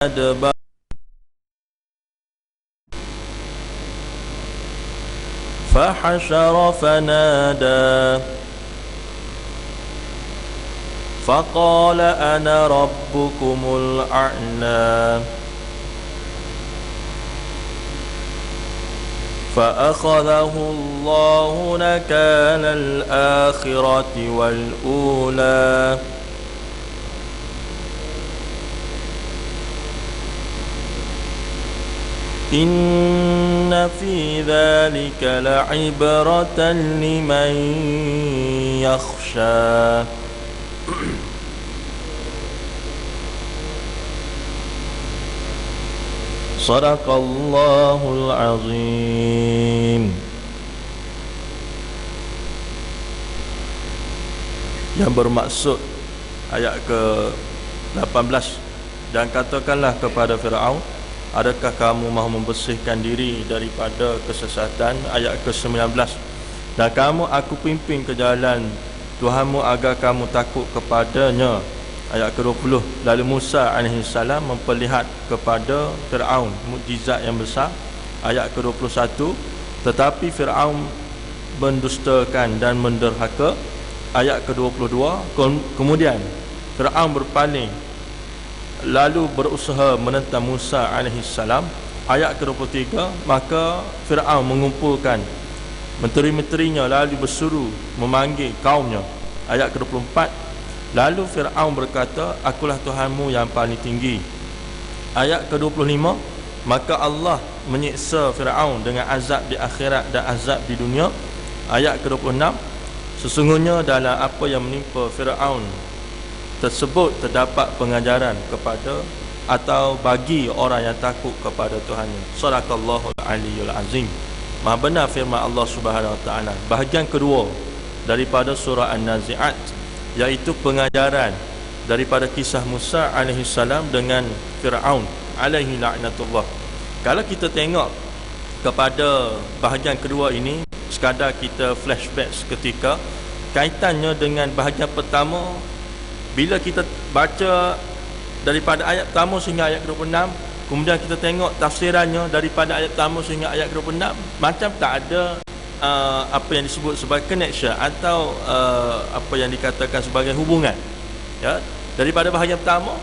أدبر فحشر فنادى فقال أنا ربكم الأعلى فأخذه الله نكال الآخرة والأولى إن في ذلك لعبرة لمن يخشى صدق الله العظيم. Yang bermaksud ayat ke-18, dan katakanlah kepada Firaun, adakah kamu mahu membersihkan diri daripada kesesatan? Ayat ke-19, dan kamu aku pimpin ke jalan Tuhanmu agar kamu takut kepadanya. Ayat ke-20, lalu Musa AS memperlihat kepada Firaun mukjizat yang besar. Ayat ke-21, tetapi Firaun mendustakan dan menderhaka. Ayat ke-22, kemudian Firaun berpaling lalu berusaha menentang Musa AS. Ayat ke-23, maka Firaun mengumpulkan menteri-menterinya lalu bersuruh memanggil kaumnya. Ayat ke-24, lalu Firaun berkata, akulah Tuhanmu yang paling tinggi. Ayat ke-25, maka Allah menyiksa Firaun dengan azab di akhirat dan azab di dunia. Ayat ke-26, sesungguhnya dalam apa yang menimpa Firaun tersebut terdapat pengajaran kepada atau bagi orang yang takut kepada Tuhannya. Sadaqallahul Aliyyul Azim. Maha benar firman Allah Subhanahu Wa Taala. Bahagian kedua daripada surah An-Nazi'at, iaitu pengajaran daripada kisah Musa AS dengan Firaun alaihi la'natullah. Kalau kita tengok kepada bahagian kedua ini, sekadar kita flashback seketika, kaitannya dengan bahagian pertama. Bila kita baca daripada ayat pertama sehingga ayat ke-26, kemudian kita tengok tafsirannya daripada ayat pertama sehingga ayat ke-26, macam tak ada apa yang disebut sebagai connection atau apa yang dikatakan sebagai hubungan, ya, daripada bahagian pertama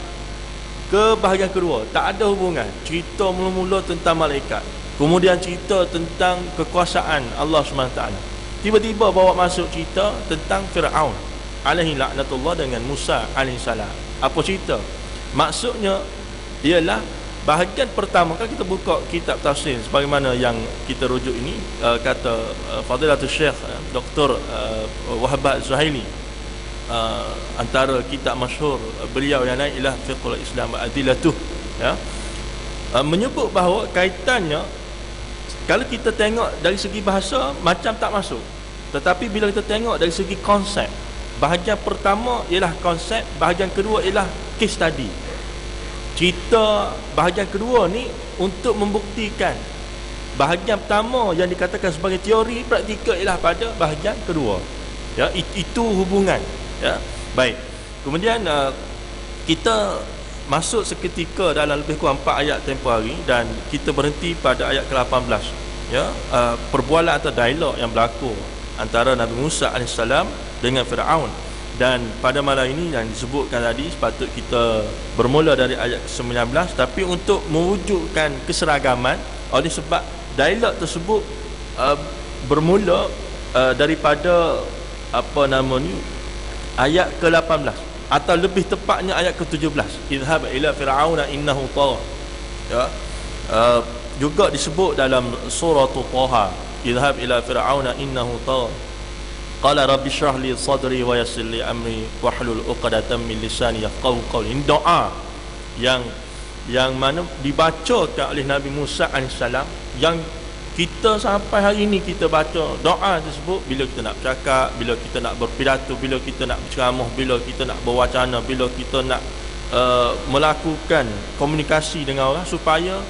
ke bahagian kedua. Tak ada hubungan. Cerita mula-mula tentang malaikat, kemudian cerita tentang kekuasaan Allah SWT, tiba-tiba bawa masuk cerita tentang Firaun alaihi laknatullah dengan Musa AS. Apa cerita? Maksudnya ialah bahagian pertama. Kalau kita buka kitab tafsir sebagaimana yang kita rujuk ini, kata Fadilatul Syekh Dr. Wahbat Zuhaili, antara kitab masyhur beliau yang lain ialah Fiqhul Islam wa Adilatuh, ya, menyebut bahawa kaitannya, kalau kita tengok dari segi bahasa macam tak masuk, tetapi bila kita tengok dari segi konsep, bahagian pertama ialah konsep, bahagian kedua ialah case study. Cerita bahagian kedua ni untuk membuktikan bahagian pertama yang dikatakan sebagai teori praktikal ialah pada bahagian kedua, ya, itu hubungan, ya. Baik, kemudian kita masuk seketika dalam lebih kurang 4 ayat tempoh hari, dan kita berhenti pada ayat ke-18, ya, perbualan atau dialog yang berlaku antara Nabi Musa AS dengan Firaun. Dan pada malam ini yang disebutkan tadi, sepatut kita bermula dari ayat ke-19, tapi untuk mewujudkan keseragaman, oleh sebab dialog tersebut bermula daripada apa nama ni, ayat ke-18, atau lebih tepatnya ayat ke-17, idhab ila fir'auna innahu tagha, ya. Juga disebut dalam surah Taha, idhab ila fir'auna innahu tagha qala rabbi shrah li sadri wa yassir li amri wahlul 'uqdatam min lisani yafqahu qawli. Ini doa yang mana dibacakan oleh Nabi Musa AS, yang kita sampai hari ini kita baca doa tersebut bila kita nak bercakap, bila kita nak berpidato, bila kita nak berceramah, bila kita nak berwacana, bila kita nak melakukan komunikasi dengan orang, supaya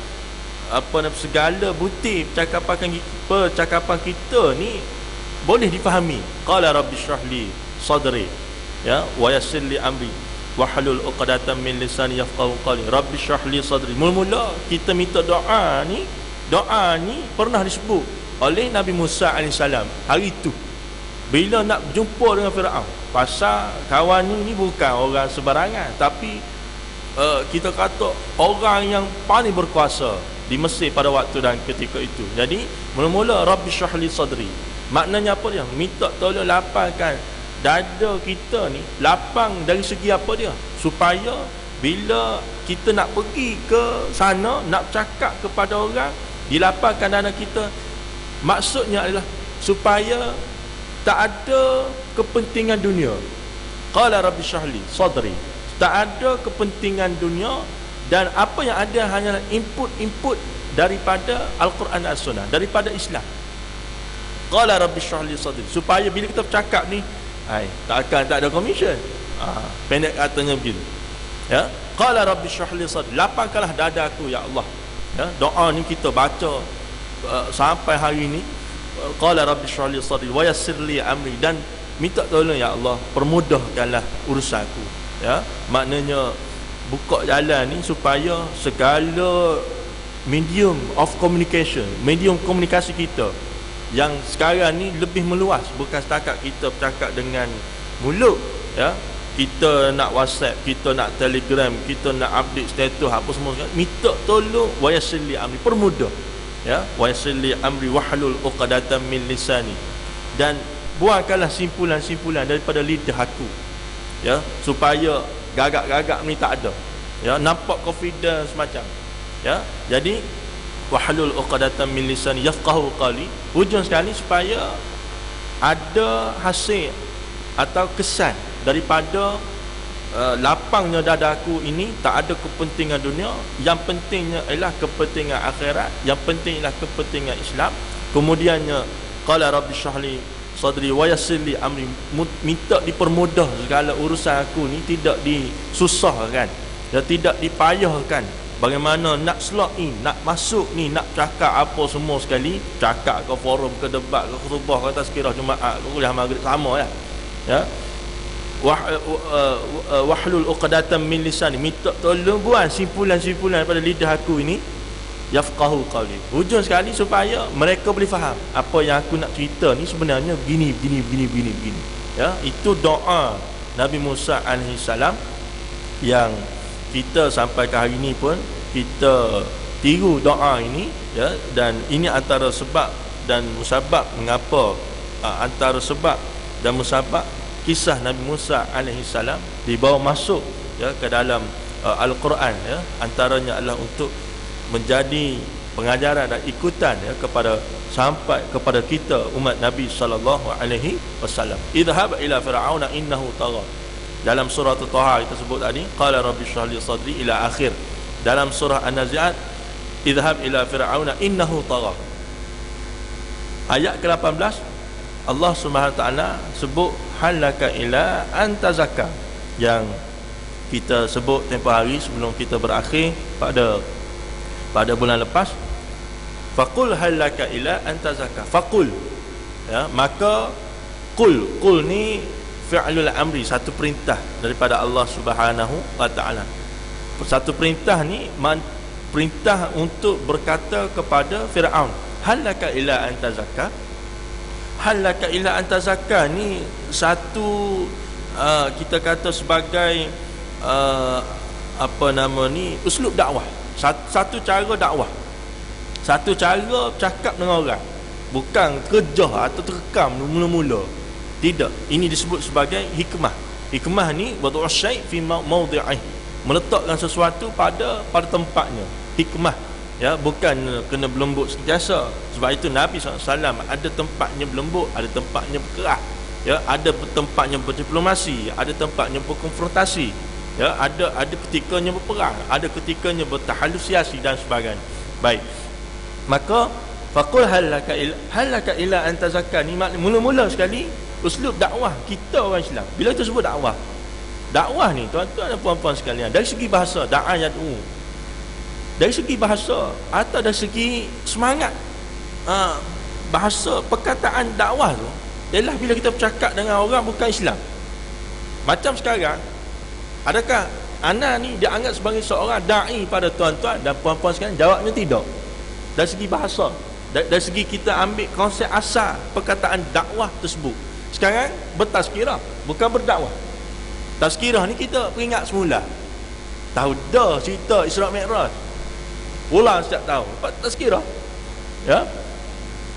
segala butir percakapan kita ni boleh difahami. Qala rabbi shrah li sadri, ya, wa yassir li amri. wahlul 'uqdatam min lisani yafqahu qawli. Rabbi shrah li sadri. Mula-mula kita minta doa ni pernah disebut oleh Nabi Musa alaihissalam hari itu bila nak berjumpa dengan Firaun. Pasal kawan ni bukan orang sebarangan, tapi kita kata orang yang paling berkuasa di Mesir pada waktu dan ketika itu. Jadi mula-mula Rabbi shrah li sadri, maknanya apa dia? Minta tolong lapangkan dada kita ni, lapang dari segi apa dia, supaya bila kita nak pergi ke sana, nak cakap kepada orang, dilapangkan dada kita. Maksudnya adalah supaya tak ada kepentingan dunia. Qala rabbi shrah li sadri, tak ada kepentingan dunia, dan apa yang ada hanyalah input daripada Al-Quran dan As-Sunnah, daripada Islam. Qala rabbi shrah li sadri, supaya bila kita bercakap ni tak ada komisen. Pendek katanya begitu. Ya, qala rabbi shrah li sadri, lapangkanlah dadaku ya Allah. Ya, doa ni kita baca sampai hari ini. Qala rabbi shrah li sadri wa yassir li amri, dan minta tolong ya Allah, permudahkanlah urusanku. Ya, maknanya buka jalan ni supaya segala medium of communication, medium komunikasi kita yang sekarang ni lebih meluas, bukan setakat kita bercakap dengan mulut. Ya, kita nak WhatsApp, kita nak Telegram, kita nak update status apa semua, minta tolong wa yassir li amri, permudah. Ya, wa yassir li amri wahlul 'uqdatam min lisani, dan buangkanlah simpulan-simpulan daripada lidah aku. Ya, supaya gagak-gagak ni tak ada. Ya, nampak confidence macam. Ya, jadi wahlul 'uqdatam min lisani yafqahu qawli, hujung sekali supaya ada hasil atau kesan daripada lapangnya dadaku ini. Tak ada kepentingan dunia, yang pentingnya ialah kepentingan akhirat, yang penting ialah kepentingan Islam. Kemudiannya qala rabbi shrah li sadri wa yassir li amri, minta dipermudah segala urusan aku ni, tidak disusahkan, dan tidak dipayahkan. Bagaimana nak slot in, nak masuk ni, nak cakap apa semua sekali, cakap ke forum, ke debat, ke khutbah, ke tazkirah Jumaat, ke kuliah maghrib, sama ya. Ya, wahlul 'uqdatam min lisani, minta tolong buang simpulan-simpulan daripada lidah aku ini, yafqahu qawli, hujung sekali supaya mereka boleh faham apa yang aku nak cerita ni sebenarnya begini. Ya, itu doa Nabi Musa alaihissalam yang kita sampai ke hari ini pun kita tiru doa ini. Ya, dan ini antara sebab dan musabab mengapa antara sebab dan musabab kisah Nabi Musa alaihissalam dibawa masuk ya ke dalam Al-Quran. Ya, antaranya adalah untuk menjadi pengajaran dan ikutan ya kepada sampai kepada kita umat Nabi sallallahu alaihi wasallam. Idhhab ila fir'auna innahu tagha. Dalam surah Taha kita sebut tadi, qala rabbi shrah li sadri ila akhir. Dalam surah An-Nazi'at, idhhab ila fir'auna innahu tagha. Ayat ke-18 Allah Subhanahu wa taala sebut halaka ila anta zakka, yang kita sebut tempoh hari sebelum kita berakhir pada bulan lepas. Faqul halaka ila anta zakka, faqul, ya, maka qul ni fi'lul amri, satu perintah daripada Allah Subhanahu wa taala. Satu perintah ni perintah untuk berkata kepada Firaun, halaka ila anta zakka. Halaka ila anta zakka ni satu kita kata sebagai apa nama ni, uslub dakwah, satu cara dakwah, satu cara cakap dengan orang, bukan kerja atau terekam mula-mula. Tidak, ini disebut sebagai hikmah. Hikmah ni wad'u syai' fi mawdi'ih, meletakkan sesuatu pada tempatnya. Hikmah, ya, bukan kena berlembut sentiasa. Sebab itu Nabi SAW ada tempatnya berlembut, ada tempatnya berkeras, ya, ada tempatnya berdiplomasi, ada tempatnya berkonfrontasi, ya, ada ketikanya berperang, ada ketikanya bertahalusiasi dan sebagainya. Baik, maka faqul halaka ila anta zakka ni mula-mula sekali uslub dakwah kita orang Islam. Bila kita sebut dakwah ni tuan-tuan dan puan-puan sekalian, dari segi bahasa da'ayatu, dari segi bahasa atau dari segi semangat bahasa perkataan dakwah tu ialah bila kita bercakap dengan orang bukan Islam. Macam sekarang Adakah ana ni dianggap sebagai seorang dai pada tuan-tuan dan puan-puan sekalian? Jawabnya tidak. Dari segi bahasa, dari segi kita ambil konsep asal perkataan dakwah tersebut. Sekarang bertazkirah, bukan berdakwah. Tazkirah ni kita peringat semula. Tahu dah cerita Isra' Mi'raj, ulang setiap tahun. Lepas tazkirah, ya.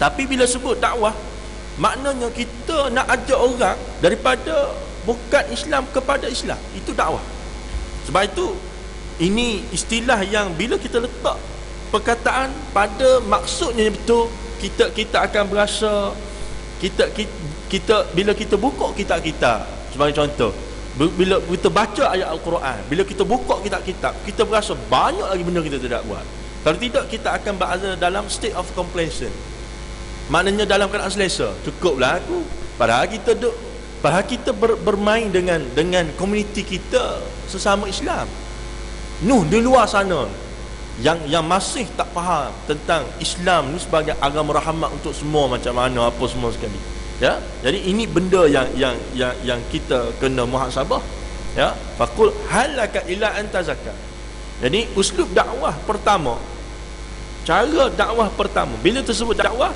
Tapi bila sebut dakwah, maknanya kita nak ajak orang daripada bukan Islam kepada Islam. Itu dakwah. Sebab itu ini istilah yang bila kita letak perkataan pada maksudnya betul, kita akan berasa kita bila kita buka kitab-kitab, sebagai contoh, bila kita baca ayat Al-Quran, bila kita buka kitab-kitab, kita berasa banyak lagi benda kita tidak buat. Kalau tidak, kita akan berada dalam state of complacent. Maknanya dalam keadaan selesa, cukuplah aku. Padahal kita bermain dengan komuniti kita sesama Islam. Di luar sana yang masih tak faham tentang Islam ni sebagai agama rahmat untuk semua, macam mana apa semua sekali. Ya, jadi ini benda yang kita kena muhasabah. Ya, faqul halaka ila anta zakat. Jadi uslub dakwah pertama, cara dakwah pertama, bila tersebut dakwah,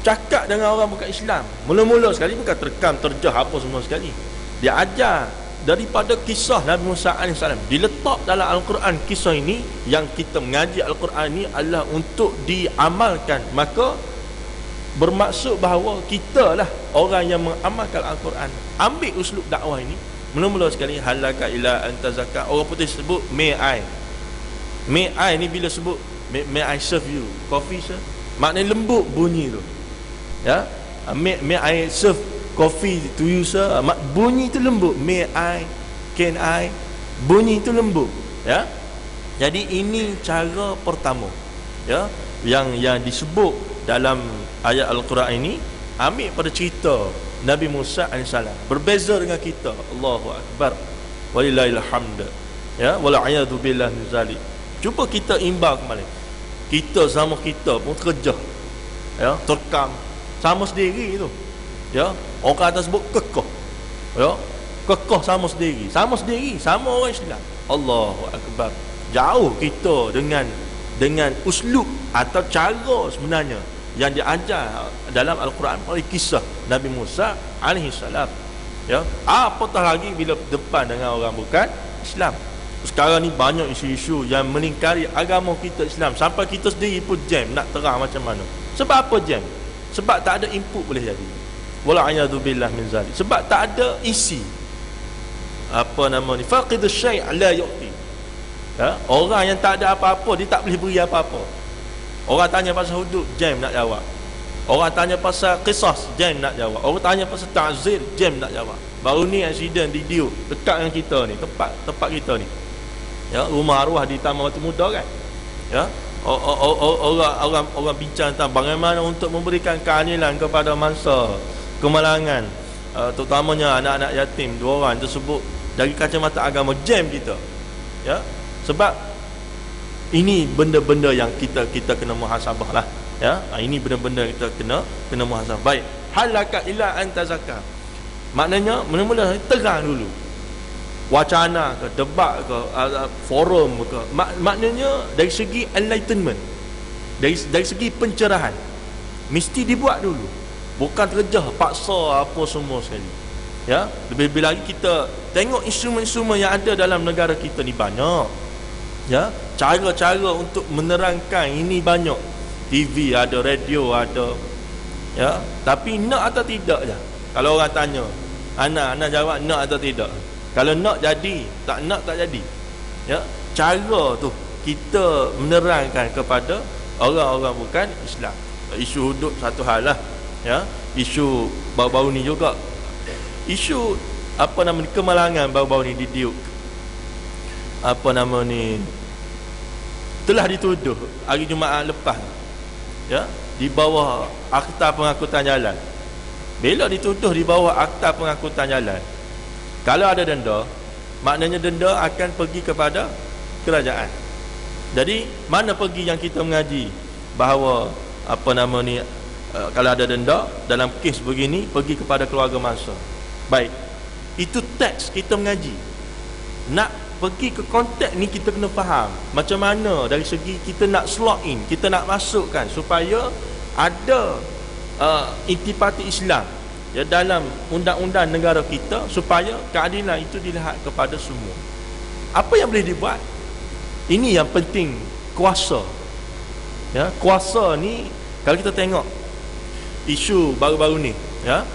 cakap dengan orang bukan Islam, mula-mula sekali bukan terkam terjah apa semua sekali. Dia ajar daripada kisah Nabi Musa AS, diletak dalam Al-Quran. Kisah ini yang kita mengaji Al-Quran ini adalah untuk diamalkan. Maka bermaksud bahawa kita lah orang yang mengamalkan Al-Quran. Ambil uslub dakwah ini, mula-mula sekali halaka ila anta zakat. Orang putih sebut may I ni bila sebut may I serve you coffee sir, maknanya lembut bunyi tu. Ya, may I serve coffee to you sir, bunyi tu lembut. Can I, bunyi tu lembut. Ya, jadi ini cara pertama, ya, yang disebut dalam ayat Al-Quran ini. Ambil pada cerita Nabi Musa AS, berbeza dengan kita. Allahu Akbar, walillahil hamd, ya, wal'iyadu billah min zalik. Cuba kita imbang kembali, kita sama kita pun kerja, ya, terkam sama sendiri tu, ya. Orang kata sebut kekeh, ya, kekeh sama sendiri, sama orang Islam. Allahu Akbar. Jauh kita dengan uslub atau cara sebenarnya yang diajar dalam Al-Quran oleh kisah Nabi Musa AS, ya. Apatah lagi bila depan dengan orang bukan Islam. Sekarang ni banyak isu-isu yang melingkari agama kita Islam, sampai kita sendiri pun jam nak terang macam mana. Sebab apa jam? Sebab tak ada input boleh jadi. Wal'iyadu billah min zalik. Sebab tak ada isi. Apa nama ni? Faqidus syai' la yu'ti. Ya? Orang yang tak ada apa-apa, dia tak boleh beri apa-apa. Orang tanya pasal hudud, jam nak jawab. Orang tanya pasal qisas, jam nak jawab. Orang tanya pasal ta'zir, jam nak jawab. Baru ni accident di Diuk, dekat dengan kita ni, tempat kita ni. Ya, rumah arwah di Taman Batu Muda kan. Ya. Orang bincang tentang bagaimana untuk memberikan keadilan kepada mangsa kemalangan, terutamanya anak-anak yatim. Dua orang tersebut dari kacamata agama jam kita. Ya. Sebab ini benda-benda yang kita kena muhasabah lah. Ya, ini benda-benda kita kena muhasabah. Baik, halaka ila anta zakat. Maknanya mula-mula terang dulu. Wacana ke, debat ke, forum ke, maknanya dari segi enlightenment, dari segi pencerahan mesti dibuat dulu, bukan terjah paksa apa semua sekali. Ya, lebih-lebih lagi kita tengok instrumen-instrumen yang ada dalam negara kita ni banyak. Ya, cara-cara untuk menerangkan ini banyak. TV ada, radio ada. Ya, tapi nak atau tidak je. Kalau orang tanya, Ana jawab nak atau tidak. Kalau nak jadi, tak nak tak jadi. Ya, cara tu kita menerangkan kepada orang-orang bukan Islam. Isu hudud satu hal lah. Ya, isu baru-baru ni juga, isu apa nama ni, kemalangan baru-baru ni di Diuk, apa nama ni, telah dituduh hari Jumaat lepas, ya, di bawah Akta Pengangkutan Jalan. Bila dituduh di bawah Akta Pengangkutan Jalan, kalau ada denda, maknanya denda akan pergi kepada kerajaan. Jadi mana pergi yang kita mengaji bahawa apa nama ni, kalau ada denda dalam kes begini pergi kepada keluarga mangsa. Baik, itu teks kita mengaji. nak pergi ke konteks ni kita kena faham macam mana dari segi kita nak slot in, kita nak masukkan supaya ada intipati Islam ya dalam undang-undang negara kita, supaya keadilan itu dilihat kepada semua. Apa yang boleh dibuat? Ini yang penting, kuasa. Ya, kuasa ni kalau kita tengok isu baru-baru ni, ya,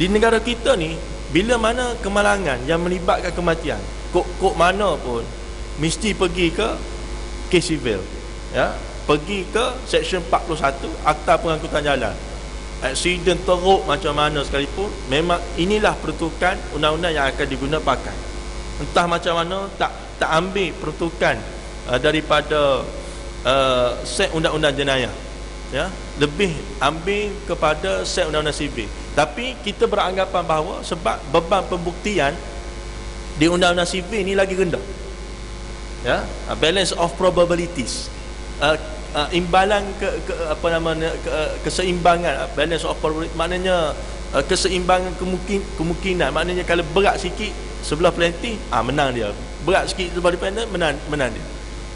di negara kita ni, bila mana kemalangan yang melibatkan kematian, kok mana pun mesti pergi ke kes sivil, ya, pergi ke section 41 Akta Pengangkutan Jalan. Aksiden teruk macam mana sekalipun, memang inilah peruntukan undang-undang yang akan diguna pakai. Entah macam mana tak ambil peruntukan daripada set undang-undang jenayah, ya, lebih ambil kepada set undang-undang sivil. Tapi kita beranggapan bahawa sebab beban pembuktian di undang-undang sivil ni lagi rendah, ya, balance of probabilities, imbalan keseimbangan, balance of probability, maknanya keseimbangan kemungkinan, maknanya kalau berat sikit sebelah plaintiff, menang dia, berat sikit sebelah defendant, menang dia,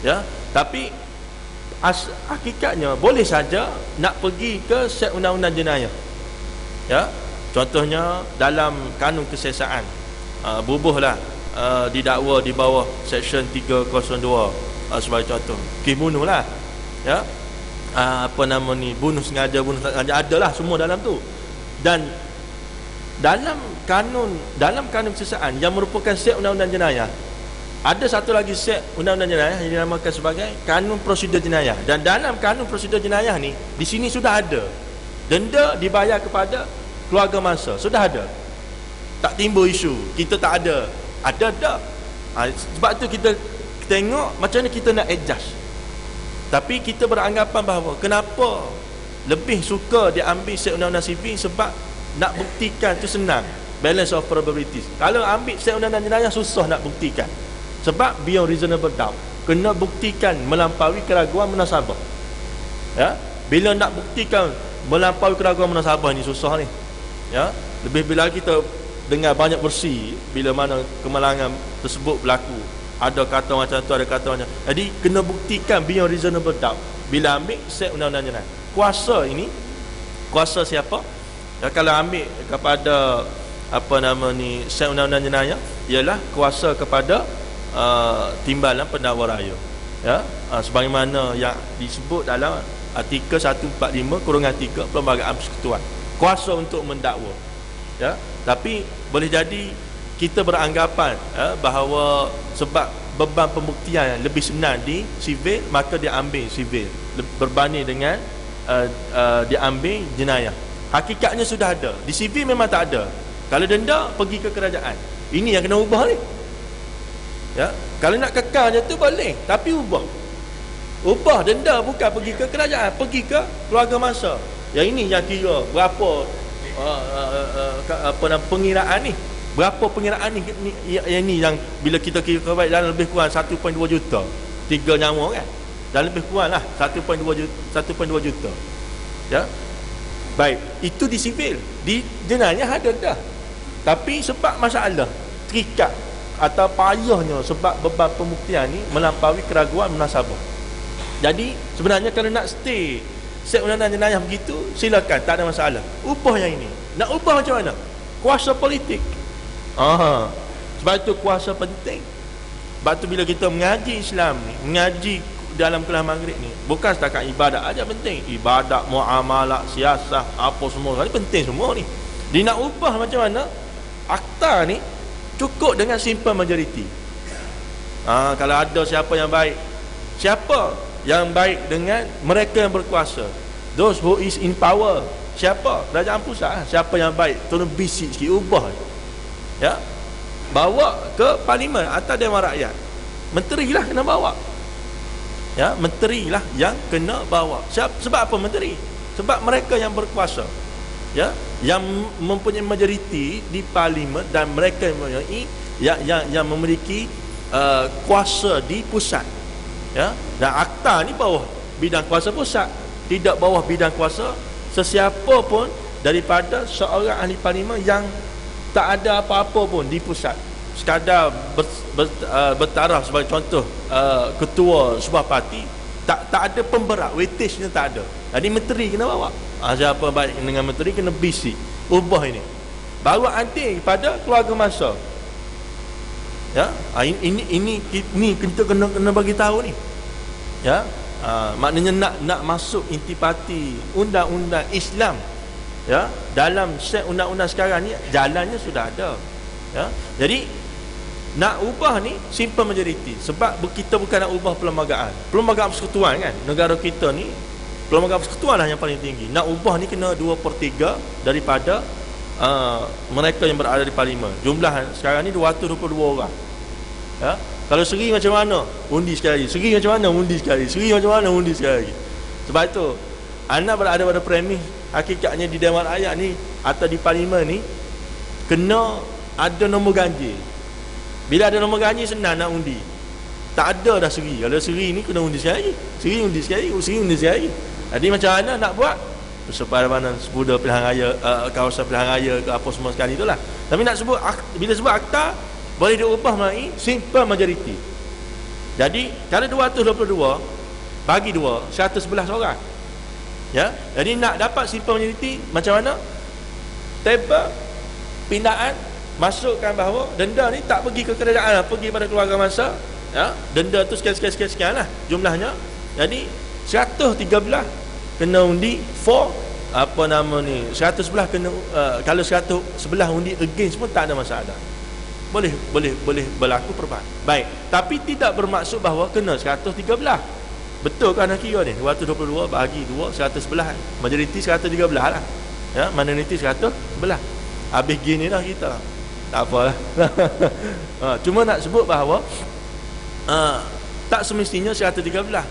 ya. Tapi hakikatnya boleh saja nak pergi ke set undang-undang jenayah, ya. Contohnya dalam kanun kesiasaan, bubuhlah didakwa di bawah section 302 sebagai contoh, kes bunuh lah, ya, bunuh sengaja, bunuh tak sengaja, adalah semua dalam tu. Dan dalam kanun kesiasaan yang merupakan set undang-undang jenayah, ada satu lagi set undang-undang jenayah yang dinamakan sebagai kanun prosedur jenayah. Dan dalam kanun prosedur jenayah ni, di sini sudah ada denda dibayar kepada keluarga mangsa, sudah ada. Tak timbul isu kita tak ada, ada. Sebab tu kita tengok macam mana kita nak adjust. Tapi kita beranggapan bahawa kenapa lebih suka diambil set undang-undang sivil, sebab nak buktikan tu senang, balance of probabilities. Kalau ambil set undang-undang jenayah susah nak buktikan, sebab beyond reasonable doubt, kena buktikan melampaui keraguan munasabah, ya. Bila nak buktikan melampaui keraguan munasabah ni susah ni, ya. Lebih bila kita dengar banyak versi bila mana kemalangan tersebut berlaku, ada kata macam tu, ada kata macam. Jadi kena buktikan beyond reasonable doubt bila ambil set undang-undang jenayah. Kuasa ini, kuasa siapa? Ya, kalau ambil kepada set undang-undang jenayah, ialah kuasa kepada timbalan pendakwa raya, ya, sebagaimana yang disebut dalam artikel 145/3 Perlembagaan Persekutuan, kuasa untuk mendakwa, ya. Tapi boleh jadi kita beranggapan, ya, bahawa sebab beban pembuktian lebih senang di sivil, maka dia ambil sivil berbanding dengan diambil jenayah. Hakikatnya sudah ada di sivil, memang tak ada. Kalau denda pergi ke kerajaan, ini yang kena ubah ni, ya. Kalau nak kekalnya tu boleh, tapi ubah denda, bukan pergi ke kerajaan, pergi ke keluarga mangsa. Yang ini yang kira berapa pengiraan ni, berapa pengiraan ni, yang ni yang bila kita kira baik dalam lebih kurang 1.2 juta, 3 nyawa kan, dan lebih kurang lah 1.2 juta, ya. Baik, itu di sivil. Di jenayah ada dah, tapi sebab masalah terikat atau payahnya sebab beban pembuktian ni melampaui keraguan munasabah. Jadi sebenarnya kalau nak stay set undang-undang jenayah begitu, silakan, tak ada masalah. Ubah yang ini. Nak ubah macam mana? Kuasa politik. Sebab itu kuasa penting. Sebab tu bila kita mengaji Islam ni, mengaji dalam kelas maghrib ni, bukan setakat ibadat aja penting. Ibadat, muamalah, siasah, apa semua ni penting semua ni. Dia nak ubah macam mana? Akta ni cukup dengan simple majority. Kalau ada siapa yang baik, siapa yang baik dengan mereka yang berkuasa, those who is in power, siapa? Kerajaan pusat. Siapa yang baik, tolong bisik sikit, ubah, ya, bawa ke parlimen atau Dewan Rakyat. Menteri lah kena bawa, ya, menteri lah yang kena bawa. Sebab apa menteri? Sebab mereka yang berkuasa, ya, yang mempunyai majoriti di parlimen, dan mereka yang memiliki kuasa di pusat, ya. Dan akta ni bawah bidang kuasa pusat, tidak bawah bidang kuasa sesiapa pun daripada seorang ahli parlimen yang tak ada apa-apa pun di pusat. sekadar bertaraf sebagai contoh ketua sebuah parti, tak ada pemberat, weightage-nya tak ada. Jadi menteri kena bawa. Siapa baik dengan menteri kena bisi ubah ini. Baru adil pada keluarga masa. Ya, ini kita kena bagi tahu ni. Ya, maknanya nak masuk intipati undang-undang Islam, ya, dalam set undang-undang sekarang ni jalannya sudah ada. Ya, jadi nak ubah ni simple majority, sebab kita bukan nak ubah perlembagaan persekutuan kan. Negara kita ni perlembagaan persekutuan lah yang paling tinggi. Nak ubah ni kena 2/3 daripada mereka yang berada di parlimen. Jumlah sekarang ni 222 orang. Ya, kalau seri macam mana undi sekali lagi, seri macam mana undi sekali lagi, seri macam mana undi sekali lagi. Sebab itu anak berada pada premis hakikatnya di Dewan Rakyat ni atau di parlimen ni kena ada nombor ganjil. Bila ada nombor ganjil senang nak undi. Tak ada dah seri. Kalau seri ni kena undi sekali lagi, seri undi sekali lagi, seri undi sekali lagi. Jadi macam mana nak buat? Sepada sebuda pilihan raya, kawasan pilihan raya ke apa semua sekali itulah. Tapi nak sebut, bila sebut akta boleh diubah melalui simple majority. Jadi cara 222 bagi 2 111 orang. Ya, jadi nak dapat simple majority macam mana? Table pindaan masukkan bahawa denda ni tak pergi ke kerajaan, pergi pada keluarga masa. Ya, denda tu sekian lah jumlahnya. Jadi 113 kena undi for apa nama ni, 111 kena kalau 111 undi against pun tak ada masalah. Boleh berlaku perubahan. Baik, tapi tidak bermaksud bahawa kena 113. Betul kan nak kira ni? 222 bagi 2 111. Majoriti 113 lah. Ya, minoriti 111. Habis gini dah kita. Tak apalah. Cuma nak sebut bahawa tak semestinya 113.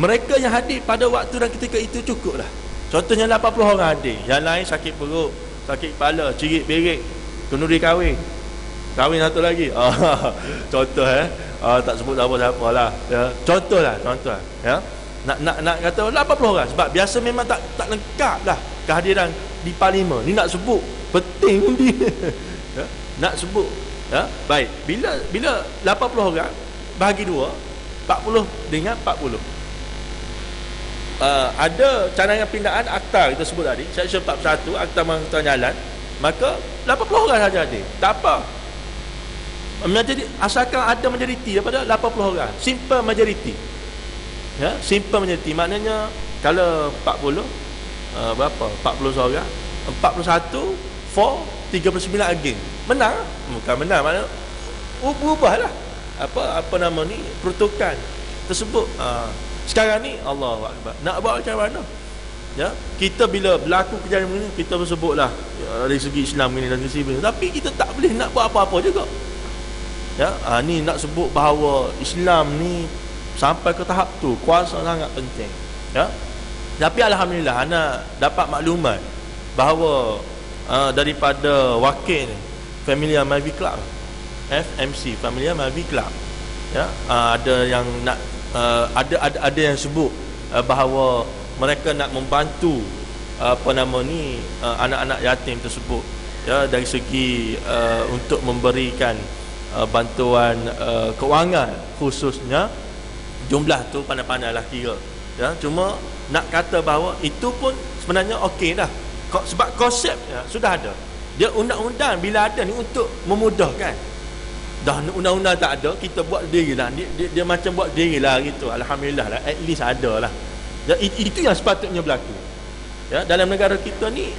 Mereka yang hadir pada waktu dan ketika itu cukup lah. Contohnya 80 orang hadir, yang lain sakit perut, sakit kepala, cirit berik, kenduri kahwin satu lagi. Contoh tak sebut siapa lah. Ya, contoh lah. Ya. Nak kata 80 orang sebab biasa memang tak lengkap lah kehadiran di parlimen. Ni nak sebut penting undi. Ya, nak sebut. Ya, baik. Bila 80 orang bahagi 2, 40 dengan 40. Ada cadangan pindaan akta kita sebut tadi, Seksyen 41 akta mengangkutan jalan, maka 80 orang saja ada. Tak apa. Menjadi asalkan ada majoriti daripada 80 orang. Simple majority. Ya, simple majority maknanya kalau 40 berapa? 40 orang, 41 for 39 again. Menang? Bukan menang, maknanya ubahlah apa nama ni peruntukan tersebut. Sekarang ni Allahu Akbar. Nak buat macam mana? Ya, kita bila berlaku kejadian ini kita bersebutlah ya, dari segi Islam ini dan segi ini, tapi kita tak boleh nak buat apa-apa juga. Ya, ni nak sebut bahawa Islam ni sampai ke tahap tu kuasa sangat penting. Ya. Tapi alhamdulillah ana dapat maklumat bahawa daripada wakil Familia Malvi Club, FMC Familia Malvi Club. Ya, ada yang nak ada yang sebut bahawa mereka nak membantu apa nama ni anak-anak yatim tersebut, ya, dari segi untuk memberikan bantuan kewangan, khususnya jumlah tu pandai-pandai lah kira, ya. Cuma nak kata bahawa itu pun sebenarnya okey dah, sebab konsep ya, sudah ada. Dia undang-undang bila ada ni untuk memudahkan. Dah undang-undang tak ada, kita buat diri lah. Dia macam buat diri lah gitu. Alhamdulillah lah, at least ada lah. Ya, itu yang sepatutnya berlaku. Ya, dalam negara kita ni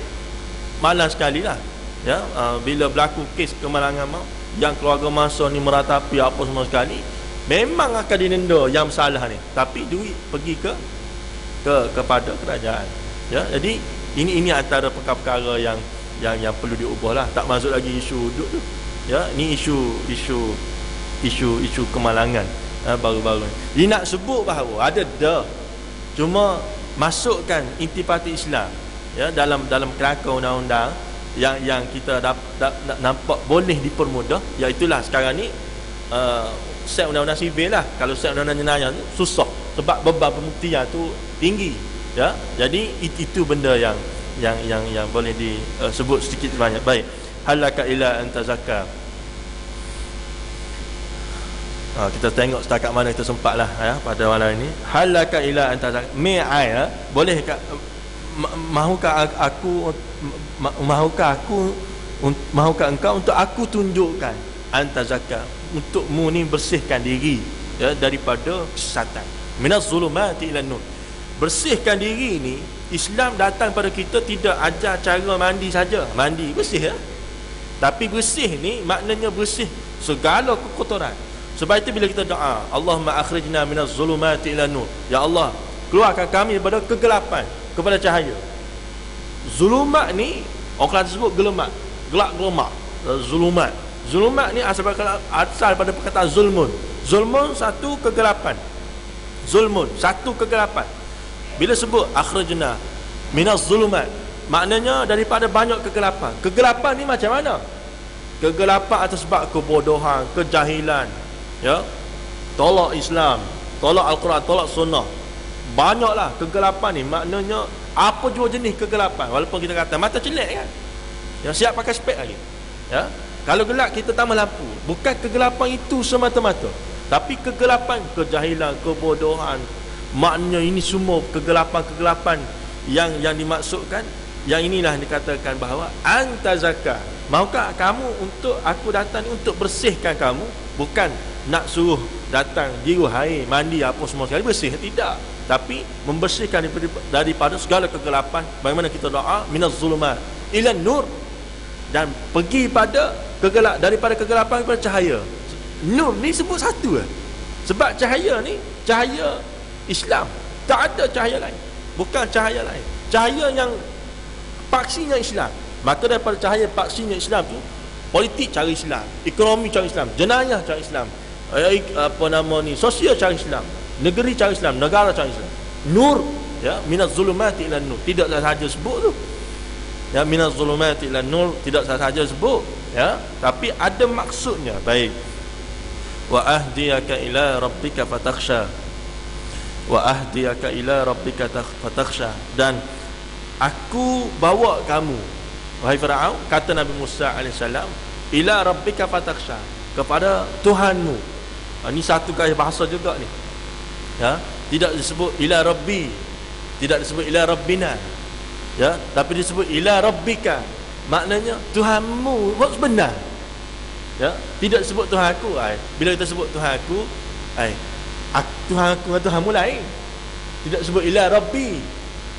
malang sekali lah. Ya, bila berlaku kes kemalangan yang keluarga masa ni meratapi apa semua sekali, memang akan dinenda yang salah ni, tapi duit pergi kepada kerajaan. Ya, jadi ini antara perkara-perkara yang perlu diubah lah. Tak masuk lagi isu duduk tu. Ya, ni isu kemalangan baru-baru ni. Dia nak sebut bahawa ada dah, cuma masukkan intipati Islam, ya, dalam kerangka undang-undang yang kita nampak boleh dipermudah, iaitulah sekarang ni set undang-undang sivil lah. Kalau set undang-undang jenayah tu susah sebab beban pembuktian tu tinggi, ya. Jadi itu benda yang boleh disebut sedikit banyak. Baik, halaka ila anta zakka. Kita tengok setakat mana kita sempat lah ya, pada malam ini. Halaka ila antazak mi'ai ya? Bolehkah mahukah engkau untuk aku tunjukkan antazaka, untukmu ni bersihkan diri ya, daripada kesesatan. Minaz zulumati ila nur. Bersihkan diri ni, Islam datang pada kita tidak ajar cara mandi saja. Mandi bersih ya. Tapi bersih ni maknanya bersih segala kekotoran. Sebab itu bila kita doa, Allahumma akhrijna minaz zulumati ila nur. Ya Allah, keluarkan kami daripada kegelapan kepada cahaya. Zulumat ni orang sebut gelemat, gelap-gelemak. Zulumat. Zulumat ni asal pada perkataan zulmun. Zulmun satu kegelapan. Zulmun satu kegelapan. Bila sebut akhrijna minaz zulumat, maknanya daripada banyak kegelapan. Kegelapan ni macam mana? Kegelapan atas sebab kebodohan, kejahilan, ya, tolak Islam, tolak Al-Quran, tolak sunnah. Banyaklah kegelapan ni, maknanya apa jua jenis kegelapan. Walaupun kita kata mata celek kan, ya, siap pakai spek lagi, ya. Kalau gelap kita tambah lampu. Bukan kegelapan itu semata-mata, tapi kegelapan, kejahilan, kebodohan. Maknanya ini semua kegelapan-kegelapan yang dimaksudkan. Yang inilah dikatakan bahawa antazaka, maukah kamu untuk aku datang untuk bersihkan kamu, bukan nak suruh datang jiru air, mandi apa semua sekali bersih, tidak, tapi membersihkan daripada segala kegelapan. Bagaimana kita doa, minaz zulumat ila nur, dan pergi pada daripada kegelapan kepada cahaya. Nur ni sebut satu lah. Sebab cahaya ni cahaya Islam, tak ada cahaya lain, bukan cahaya lain, cahaya yang paksinya Islam. Maka daripada cahaya paksinya Islam tu, politik cara Islam, ekonomi cara Islam, jenayah cara Islam, sosial cara Islam, negeri cara Islam, negara cara Islam. Nur ya, minaz zulumati ila nur, tidak sahaja sebut tu ya, minaz zulumati ila nur, tidak sahaja sebut ya, tapi ada maksudnya. Baik. Wa ahdiyaka ila rabbika fatakhsha, wa ahdiyaka ila rabbika fatakhsha, dan aku bawa kamu, wahai Firaun, kata Nabi Musa AS, ila rabbika fatakhsha, kepada Tuhanmu. Ini satu gaya bahasa juga ni ya, tidak disebut ila rabbi, tidak disebut ila rabbina ya, tapi disebut ila rabbika, maknanya Tuhanmu sebenar ya, tidak disebut Tuhan aku. Bila kita sebut Tuhan aku, Tuhan aku dengan Tuhanmu lain. Tidak disebut ila rabbi,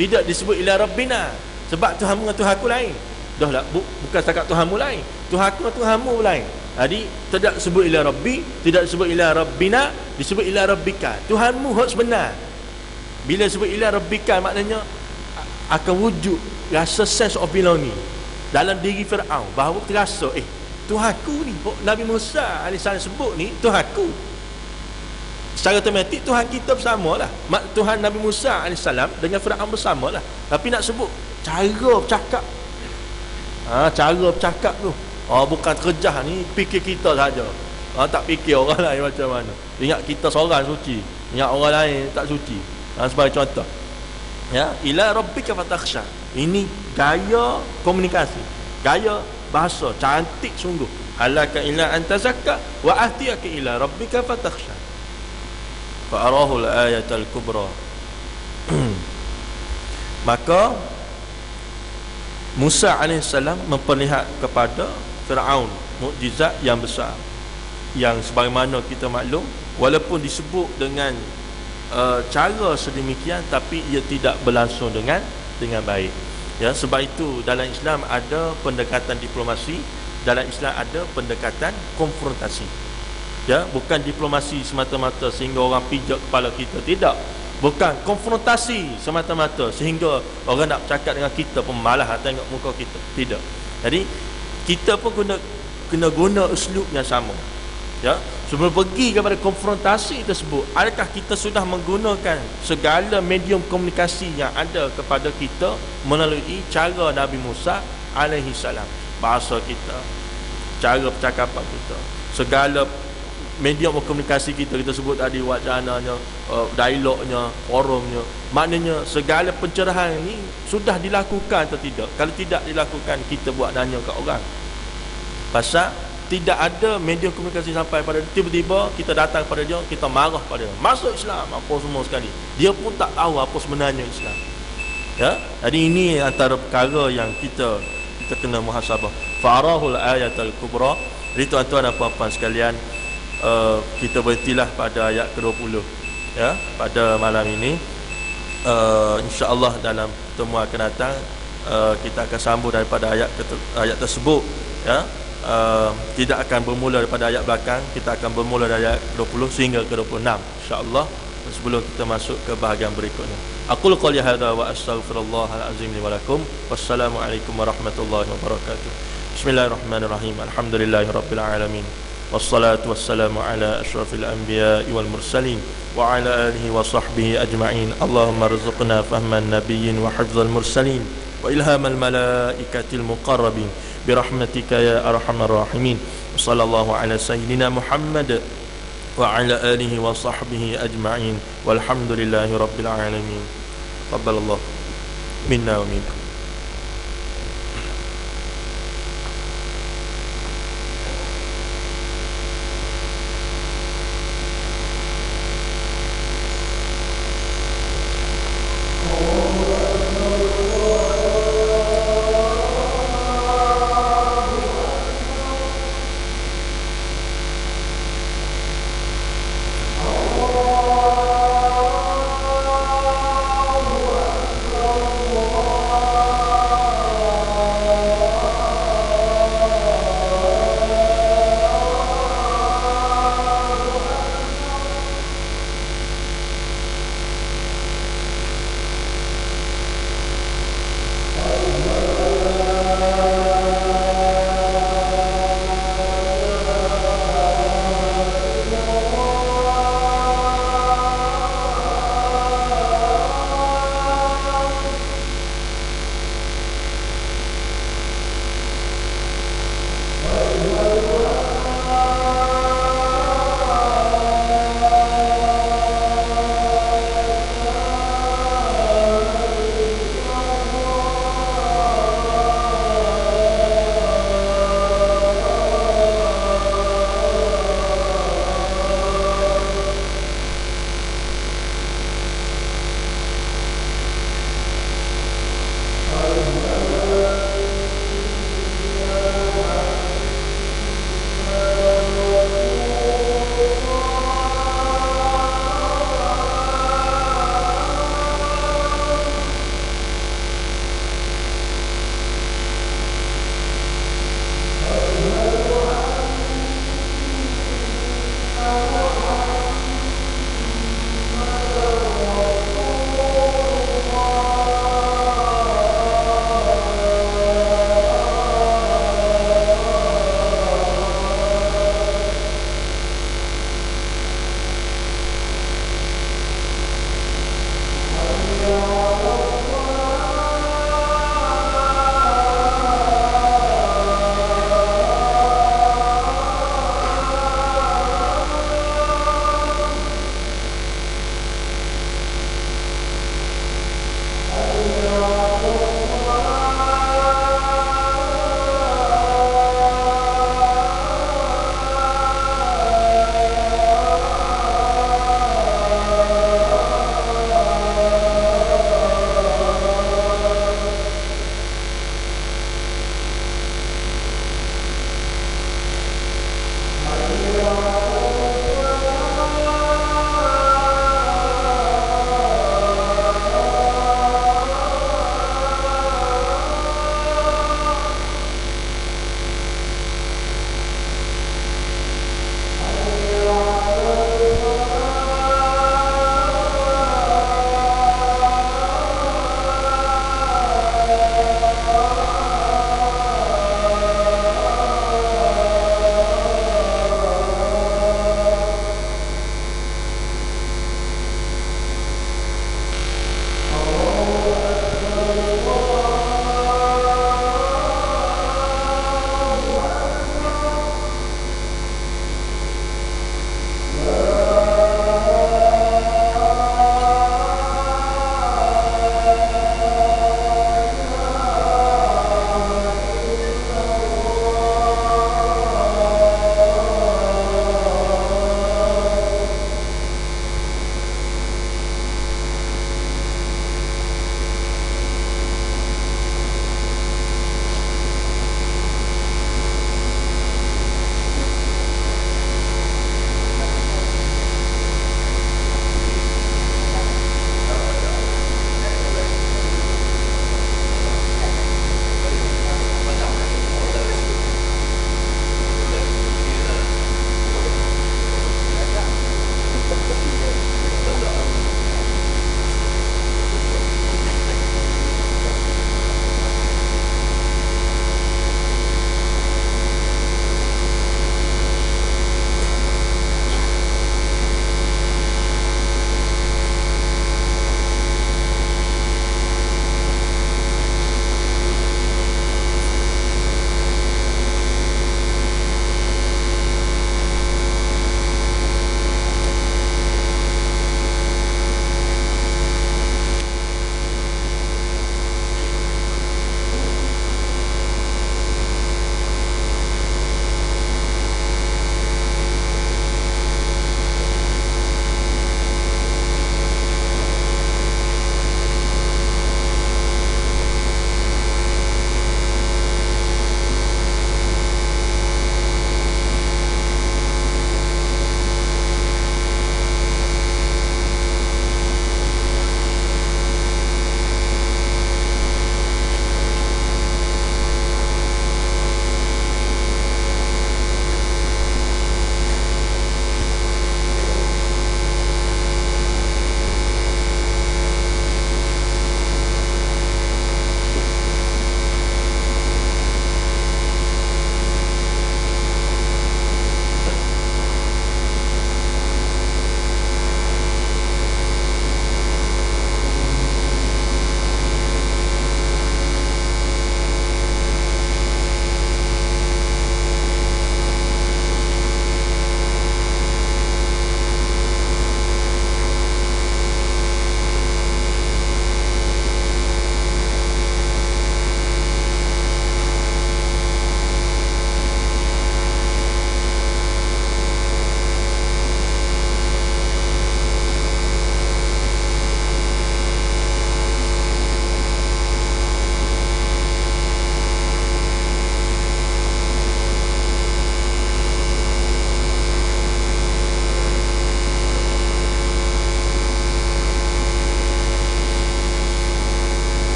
tidak disebut ila rabbina, sebab Tuhanmu dengan Tuhan aku lain. Dah lah, bukan setakat Tuhanmu lain, Tuhan aku dengan Tuhanmu lain. Jadi tidak disebut ila rabbi, tidak disebut ila rabbina, disebut ila rabbika, Tuhanmu hak sebenar. Bila disebut ila rabbika, maknanya akan wujud rasa sense of belonging dalam diri Firaun, bahawa terasa Tuhanku ni, Nabi Musa AS sebut ni Tuhanku. Secara otomatik Tuhan kita bersama lah, Tuhan Nabi Musa AS dengan Firaun bersama lah. Tapi nak sebut cara bercakap, cara bercakap tu, bukan kerjah ni fikir kita saja, tak fikir orang lain macam mana. Ingat kita seorang suci, ingat orang lain tak suci, sebagai contoh ya. Ila rabbika fatakhsha, ini gaya komunikasi, gaya bahasa cantik sungguh. Halaka ila antazakka wa ahtiyaka ila rabbika fatakhsha fa arahu al-ayatal kubra. Maka Musa AS memperlihat kepada Firaun mukjizat yang besar, yang sebagaimana kita maklum, walaupun disebut dengan cara sedemikian, tapi ia tidak berlangsung dengan baik ya. Sebab itu dalam Islam ada pendekatan diplomasi, dalam Islam ada pendekatan konfrontasi ya, bukan diplomasi semata-mata sehingga orang pijak kepala kita, tidak. Bukan konfrontasi semata-mata sehingga orang nak bercakap dengan kita pun malas tengok muka kita, tidak. Jadi kita pun kena guna uslub yang sama ya. Sebelum pergi kepada konfrontasi tersebut, adakah kita sudah menggunakan segala medium komunikasi yang ada kepada kita melalui cara Nabi Musa AS, bahasa kita, cara percakapan kita, segala medium komunikasi kita sebut tadi, wacananya, dialognya, forumnya, maknanya segala pencerahan ini sudah dilakukan atau tidak. Kalau tidak dilakukan, kita buat nanya ke orang pasal tidak ada media komunikasi sampai pada dia, tiba-tiba kita datang pada dia, kita marah pada dia, masuk Islam apa semua sekali. Dia pun tak tahu apa sebenarnya Islam. Ya, jadi ini antara perkara yang kita kena muhasabah. Farahul ayatul kubra. Jadi tuan-tuan dan puan-puan sekalian, kita berhentilah pada ayat ke-20 ya pada malam ini. InsyaAllah dalam pertemuan akan datang kita akan sambung daripada ayat tersebut ya. Tidak akan bermula daripada ayat belakang, kita akan bermula dari ayat 20 sehingga ke 26 insya-Allah sebelum kita masuk ke bahagian berikutnya. Aqul qouli hadza wa astaghfirullahal azim li wa lakum. Wassalamualaikum warahmatullahi wabarakatuh. Bismillahirrahmanirrahim. Alhamdulillahirabbil alamin. Wassalatu wassalamu ala asyrafil anbiya'i wal mursalin wa ala alihi wa sahbihi ajma'in. Allahumma rzuqna fahman nabiyyin wa hifdzal mursalin wa ilhamal malaikatil muqarrabin birahmatika ya arhamar rahimin. Sallallahu ala sayyidina Muhammad wa ala alihi wa sahbihi ajma'in walhamdulillahi rabbil alamin. Taqabbalallahu minna wa minkum.